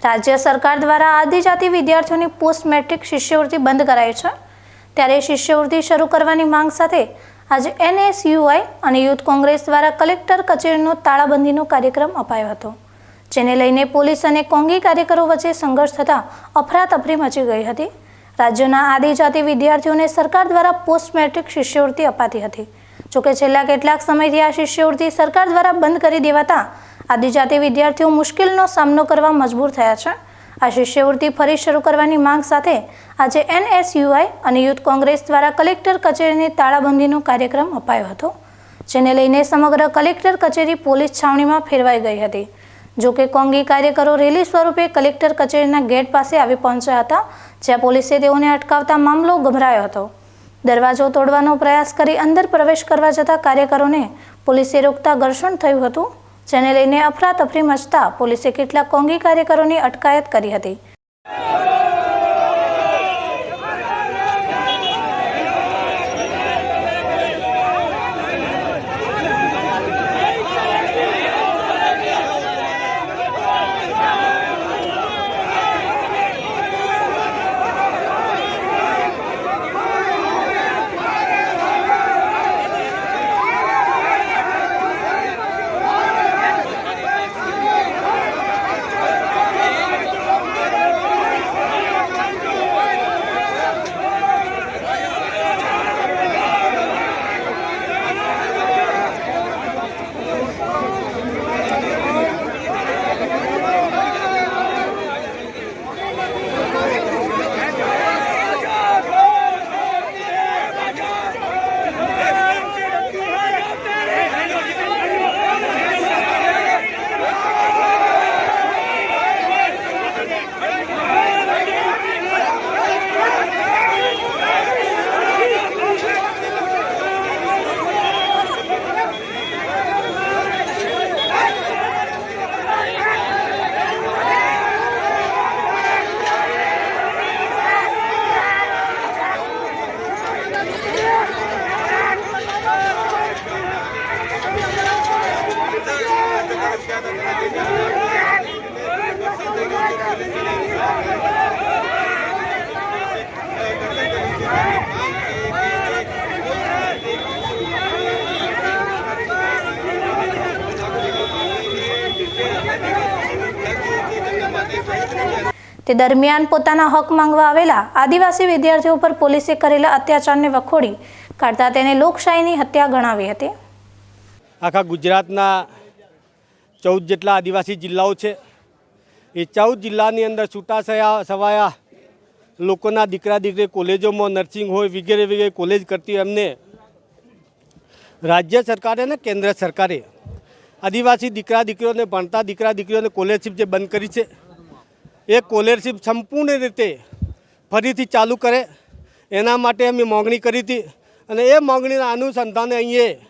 રાજ્ય સરકાર દ્વારા આદિજાતિ વિદ્યાર્થીઓની પોસ્ટ મેટ્રિક શિષ્યવૃત્તિ બંધ કરાઈ છે, ત્યારે શિષ્યવૃત્તિ શરૂ કરવાની માંગ સાથે આજે NSUI અને યુથ કોંગ્રેસ દ્વારા કલેક્ટર કચેરીનો તાળાબંધીનો કાર્યક્રમ અપાયો હતો, જેને લઈને પોલીસ અને કોંગી કાર્યકરો વચ્ચે સંઘર્ષ થતાં અફરાતફરી મચી ગઈ હતી। રાજ્યના આદિજાતિ વિદ્યાર્થીઓને સરકાર દ્વારા પોસ્ટ મેટ્રિક શિષ્યવૃત્તિ અપાતી હતી, જોકે છેલ્લા કેટલાક સમયથી આ શિષ્યવૃત્તિ સરકાર દ્વારા બંધ કરી દેવાતા આદિજાતિ વિદ્યાર્થીઓ મુશ્કેલીનો સામનો કરવા મજબૂર થયા છે। આ શિષ્યવૃત્તિ ફરી શરૂ કરવાની માંગ સાથે આજે NSUI અને યુથ કોંગ્રેસ દ્વારા કલેક્ટર કચેરીની તાળાબંધીનો કાર્યક્રમ અપાયો હતો, જેને લઈને સમગ્ર કલેક્ટર કચેરી પોલીસ છાવણીમાં ફેરવાઈ ગઈ હતી। જોકે કોંગી કાર્યકરો રેલી સ્વરૂપે કલેક્ટર કચેરીના ગેટ પાસે આવી પહોંચ્યા હતા, જ્યાં પોલીસે તેઓને અટકાવતા મામલો ગભરાયો હતો। દરવાજો તોડવાનો પ્રયાસ કરી અંદર પ્રવેશ કરવા જતા કાર્યકરોને પોલીસે રોકતા ઘર્ષણ થયું હતું, જેને લઈને અફરાતફરી મચતા પોલીસે કેટલાક કોંગી કાર્યકરોની અટકાયત કરી હતી। તે દરમિયાન પોતાના હક માંગવા આવેલા આદિવાસી વિદ્યાર્થીઓ પર પોલીસે કરેલા અત્યાચારને વખોડી કાઢતા તેને લોકશાહીની હત્યા ગણાવી હતી। આખા ગુજરાતના 14 જેટલા આદિવાસી જિલ્લાઓ છે, એ 14 જિલ્લાની અંદર છૂટા છવાયા લોકોના દીકરા દીકરી કોલેજોમાં નર્સિંગ હોય વગેરે વગેરે કોલેજ કરતી એમને રાજ્ય સરકારે અને કેન્દ્ર સરકારે આદિવાસી દીકરા દીકરીઓને ભણતા દીકરા દીકરીઓને સ્કોલરશીપ જે બંધ કરી છે, એ સ્કોલરશીપ સંપૂર્ણ રીતે ફરીથી ચાલુ કરે એના માટે અમે માંગણી કરી હતી। અને એ માંગણીના અનુસંધાને અહીંયા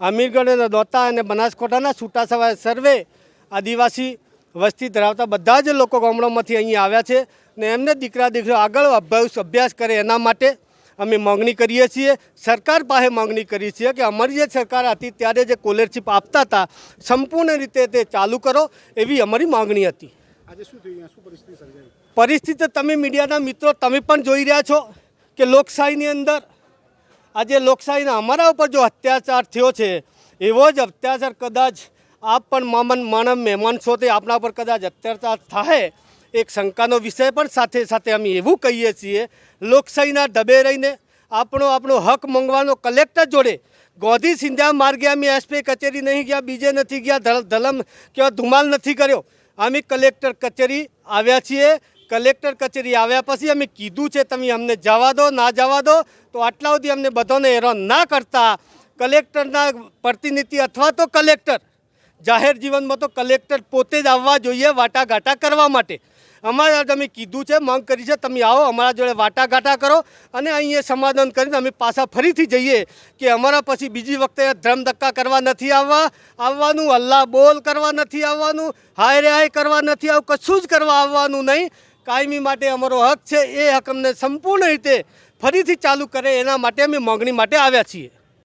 અમીરગઢ અને દોતા અને બનાસકાંઠાના છૂટાછવાયા સર્વે આદિવાસી વસ્તી ધરાવતા બધા જ લોકો ગામડામાંથી અહીંયા આવ્યા છે ને એમને દીકરા દીકરીઓ આગળ અભ્યાસ કરે એના માટે અમે માંગણી કરીએ છીએ। સરકાર પાસે માંગણી કરી છે કે અમારી જે સરકાર હતી ત્યારે જે સ્કોલરશીપ આપતા હતા સંપૂર્ણ રીતે તે ચાલુ કરો, એવી અમારી માંગણી હતી। આજે શું થયું? શું પરિસ્થિતિ સર્જાઈ? પરિસ્થિતિ તમે મીડિયાના મિત્રો તમે પણ જોઈ રહ્યા છો કે લોકશાહીની અંદર આજે લોકશાહીના અમારા ઉપર જો અત્યાચાર થયો છે, એવો જ અત્યાચાર કદાચ આપ પણ માનવ મહેમાન છો તે આપણા પર કદાચ અત્યાચાર થાય એક શંકાનો વિષય પણ સાથે સાથે અમે એવું કહીએ છીએ, લોકશાહીના ઢબે રહીને આપણો હક માંગવાનો કલેક્ટર જોડે ગોધી સિંધ્યા માર્ગે અમે SP કચેરી નહીં ગયા, બીજે નથી ગયા, ધલમ કે ધુમાલ નથી કર્યો, અમે કલેક્ટર કચેરી આવ્યા છીએ। કલેક્ટર કચેરી આવ્યા પછી અમે કીધું છે તમે અમને જવા દો, ના જવા દો, તો આટલા સુધી અમને બધાને હેરાન ના કરતા કલેક્ટરના પ્રતિનિધિ અથવા તો કલેક્ટર જાહેર જીવનમાં તો કલેક્ટર પોતે જ આવવા જોઈએ વાટાઘાટા કરવા માટે। અમારા અમે કીધું છે, માંગ કરી છે, તમે આવો અમારા જોડે વાટાઘાટા કરો અને અહીંયા સમાધાન કરીને અમે પાછા ફરીથી જઈએ કે અમારા પછી બીજી વખતે ધર્મ ધક્કા કરવા નથી આવવાનું, અલ્લાહ બોલ કરવા નથી આવવાનું, હાય રે હાય કરવા નથી આવવાનું, કશું જ કરવા આવવાનું નહીં। કાયમી માટે અમારો હક છે, એ હક અમને સંપૂર્ણ રીતે ફરીથી ચાલુ કરે એના માટે અમે માંગણી માટે આવ્યા છીએ।